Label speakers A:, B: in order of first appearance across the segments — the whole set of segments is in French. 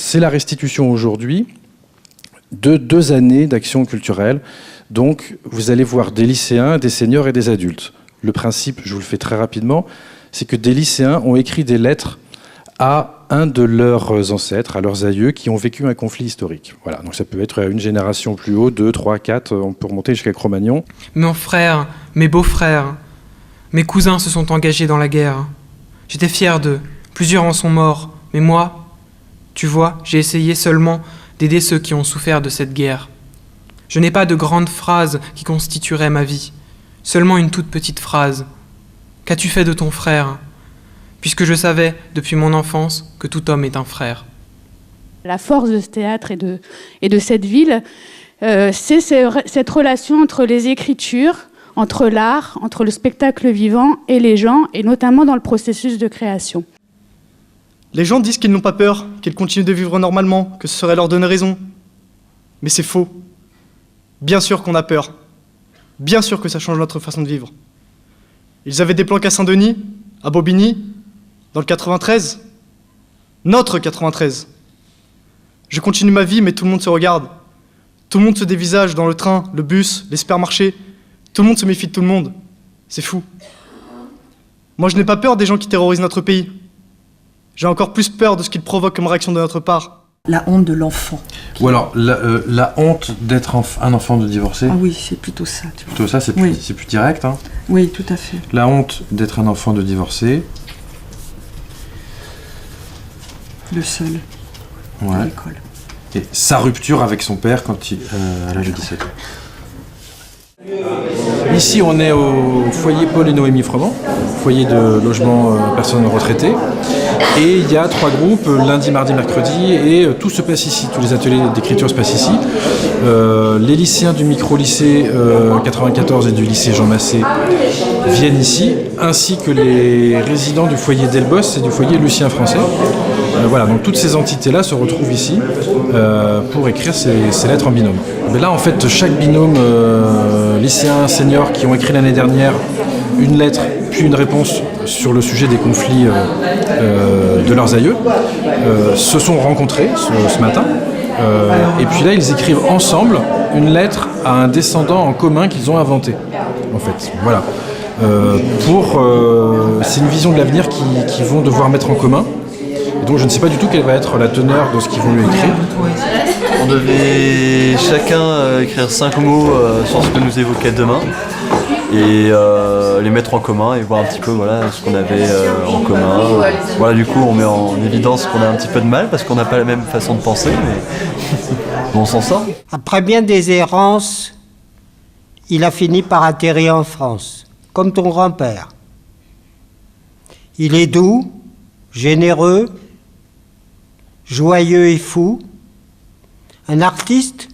A: c'est la restitution aujourd'hui de 2 années d'action culturelle. Donc, vous allez voir des lycéens, des seniors et des adultes. Le principe, je vous le fais très rapidement, c'est que des lycéens ont écrit des lettres à un de leurs ancêtres, à leurs aïeux, qui ont vécu un conflit historique. Voilà, donc ça peut être une génération plus haut, 2, 3, 4, on peut remonter jusqu'à Cro-Magnon.
B: Mon frère, mes beaux-frères, mes cousins se sont engagés dans la guerre. J'étais fier d'eux, plusieurs en sont morts, mais moi, tu vois, j'ai essayé seulement d'aider ceux qui ont souffert de cette guerre. Je n'ai pas de grandes phrases qui constitueraient ma vie, seulement une toute petite phrase. Qu'as-tu fait de ton frère ? Puisque je savais, depuis mon enfance, que tout homme est un frère.
C: La force de ce théâtre et de cette ville, c'est cette relation entre les écritures, entre l'art, entre le spectacle vivant et les gens, et notamment dans le processus de création.
D: Les gens disent qu'ils n'ont pas peur, qu'ils continuent de vivre normalement, que ce serait leur donner raison. Mais c'est faux. Bien sûr qu'on a peur. Bien sûr que ça change notre façon de vivre. Ils avaient des planques à Saint-Denis, à Bobigny, dans le 93. Notre 93. Je continue ma vie, mais tout le monde se regarde. Tout le monde se dévisage dans le train, le bus, les supermarchés. Tout le monde se méfie de tout le monde. C'est fou. Moi, je n'ai pas peur des gens qui terrorisent notre pays. J'ai encore plus peur de ce qu'ils provoquent comme réaction de notre part.
E: La honte de l'enfant.
F: Ou alors la honte d'être un enfant de divorcé.
E: Ah oui, c'est plutôt ça. Tu vois.
F: Plutôt ça, c'est plus, c'est plus direct. Hein.
E: Oui, tout à fait.
F: La honte d'être un enfant de divorcé.
E: Le seul à l'école.
F: Et sa rupture avec son père quand à l'âge de 17 ans.
A: Ici, on est au foyer Paul et Noémie Froment, foyer de logement personnes retraitées. Et il y a 3 groupes, lundi, mardi, mercredi, et tout se passe ici. Tous les ateliers d'écriture se passent ici. Les lycéens du micro-lycée 94 et du lycée Jean Massé viennent ici, ainsi que les résidents du foyer Delbos et du foyer Lucien Français. Voilà, donc toutes ces entités-là se retrouvent ici pour écrire ces lettres en binôme. Mais là, en fait, chaque binôme lycéen, senior qui ont écrit l'année dernière une lettre puis une réponse sur le sujet des conflits de leurs aïeux se sont rencontrés ce matin. Et puis là, ils écrivent ensemble une lettre à un descendant en commun qu'ils ont inventé, en fait. Voilà. C'est une vision de l'avenir qu'ils vont devoir mettre en commun. Et donc je ne sais pas du tout quelle va être la teneur de ce qu'ils vont lui écrire.
G: On devait chacun écrire 5 mots sur ce que nous évoquait demain et les mettre en commun et voir un petit peu ce qu'on avait en commun. Voilà, du coup on met en évidence qu'on a un petit peu de mal parce qu'on n'a pas la même façon de penser, mais on s'en sort.
H: Après bien des errances, il a fini par atterrir en France, comme ton grand-père. Il est doux, généreux, joyeux et fou. Un artiste,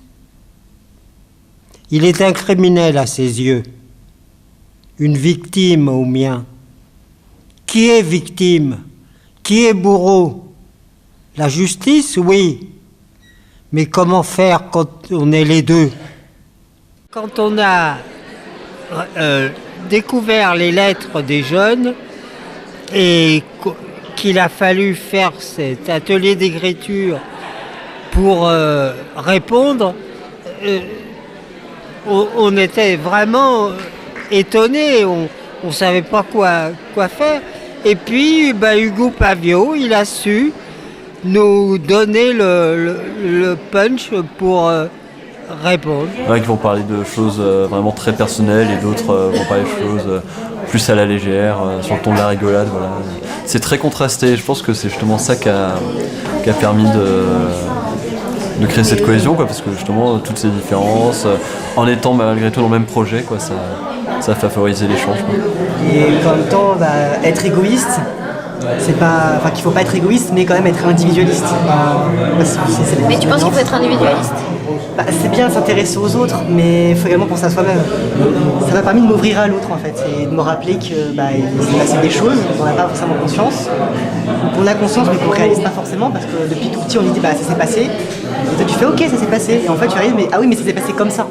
H: il est un criminel à ses yeux, une victime aux miens. Qui est victime? Qui est bourreau? La justice, oui, mais comment faire quand on est les deux? Quand on a découvert les lettres des jeunes et qu'il a fallu faire cet atelier d'écriture pour répondre, on était vraiment étonnés, on ne savait pas quoi faire. Et puis Hugo Pavio, il a su nous donner le punch pour répondre.
G: Il y en a qui vont parler de choses vraiment très personnelles et d'autres vont parler de choses plus à la légère, sur le ton de la rigolade. Voilà. C'est très contrasté, je pense que c'est justement ça qui a permis de créer cette cohésion, parce que justement toutes ces différences, en étant malgré tout dans le même projet, ça favoriser l'échange.
I: Et en même temps, être égoïste, c'est pas, qu'il faut pas être égoïste, mais quand même être individualiste.
J: Mais tu penses qu'il faut être individualiste?
I: C'est bien de s'intéresser aux autres, mais il faut également penser à soi-même. Ça m'a permis de m'ouvrir à l'autre en fait, et de me rappeler que il s'est passé des choses dont on n'a pas forcément conscience, ou qu'on a conscience mais qu'on ne réalise pas forcément, parce que depuis tout petit on dit ça s'est passé, et toi tu fais ok ça s'est passé, et en fait tu réalises ah oui mais ça s'est passé comme ça.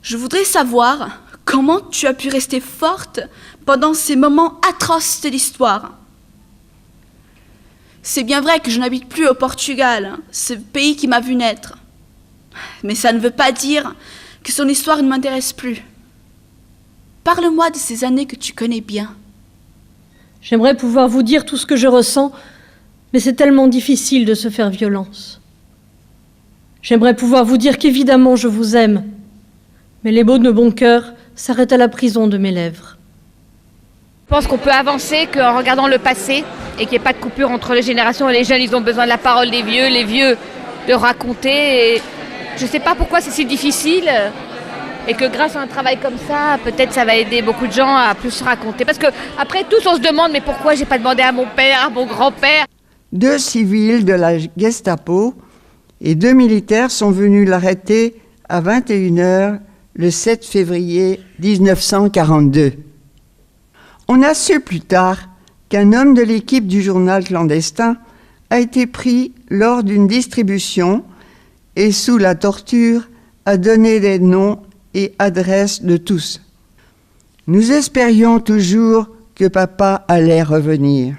J: Je voudrais savoir comment tu as pu rester forte pendant ces moments atroces de l'histoire. C'est bien vrai que je n'habite plus au Portugal, hein, ce pays qui m'a vu naître. Mais ça ne veut pas dire que son histoire ne m'intéresse plus. Parle-moi de ces années que tu connais bien.
K: J'aimerais pouvoir vous dire tout ce que je ressens, mais c'est tellement difficile de se faire violence. J'aimerais pouvoir vous dire qu'évidemment je vous aime, mais les mots de bon cœur s'arrêtent à la prison de mes lèvres.
L: Je pense qu'on peut avancer qu'en regardant le passé et qu'il n'y ait pas de coupure entre les générations et les jeunes. Ils ont besoin de la parole des vieux, les vieux de raconter. Et je ne sais pas pourquoi c'est si difficile et que grâce à un travail comme ça, peut-être ça va aider beaucoup de gens à plus se raconter. Parce qu'après tous, on se demande mais pourquoi j'ai pas demandé à mon père, à mon grand-père.
M: 2 civils de la Gestapo et 2 militaires sont venus l'arrêter à 21h le 7 février 1942. On a su plus tard qu'un homme de l'équipe du journal clandestin a été pris lors d'une distribution et sous la torture a donné les noms et adresses de tous. Nous espérions toujours que papa allait revenir.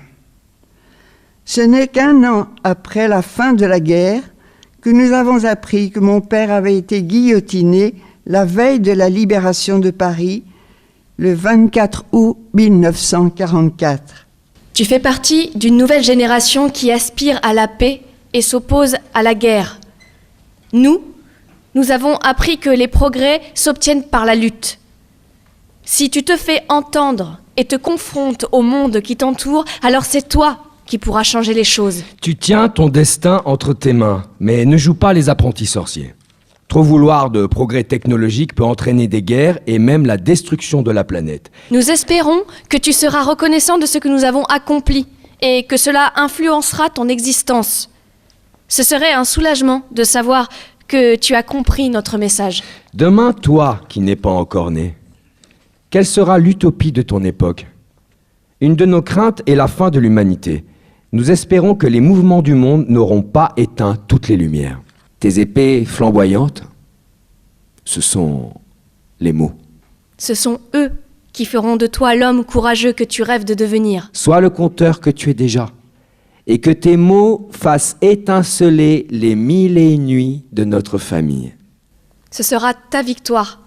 M: Ce n'est qu'1 an après la fin de la guerre que nous avons appris que mon père avait été guillotiné la veille de la libération de Paris, le 24 août 1944.
N: Tu fais partie d'une nouvelle génération qui aspire à la paix et s'oppose à la guerre. Nous avons appris que les progrès s'obtiennent par la lutte. Si tu te fais entendre et te confrontes au monde qui t'entoure, alors c'est toi qui pourras changer les choses.
O: Tu tiens ton destin entre tes mains, mais ne joue pas les apprentis sorciers. Trop vouloir de progrès technologiques peut entraîner des guerres et même la destruction de la planète.
N: Nous espérons que tu seras reconnaissant de ce que nous avons accompli et que cela influencera ton existence. Ce serait un soulagement de savoir que tu as compris notre message.
O: Demain, toi qui n'es pas encore né, quelle sera l'utopie de ton époque ? Une de nos craintes est la fin de l'humanité. Nous espérons que les mouvements du monde n'auront pas éteint toutes les lumières. Tes épées flamboyantes, ce sont les mots.
N: Ce sont eux qui feront de toi l'homme courageux que tu rêves de devenir.
O: Sois le conteur que tu es déjà, et que tes mots fassent étinceler les 1001 nuits de notre famille.
N: Ce sera ta victoire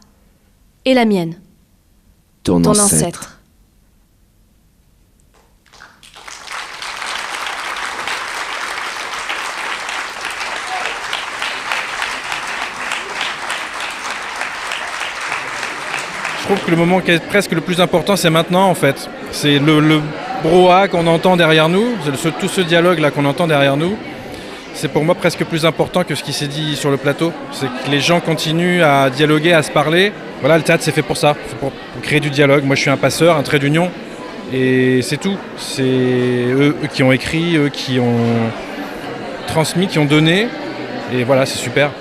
N: et la mienne,
O: ton
N: ancêtre.
A: Je trouve que le moment qui est presque le plus important, c'est maintenant en fait. C'est le brouhaha qu'on entend derrière nous, tout ce dialogue-là qu'on entend derrière nous. C'est pour moi presque plus important que ce qui s'est dit sur le plateau. C'est que les gens continuent à dialoguer, à se parler. Voilà, le théâtre c'est fait pour ça, c'est pour créer du dialogue. Moi je suis un passeur, un trait d'union, et c'est tout. C'est eux qui ont écrit, eux qui ont transmis, qui ont donné, et voilà, c'est super.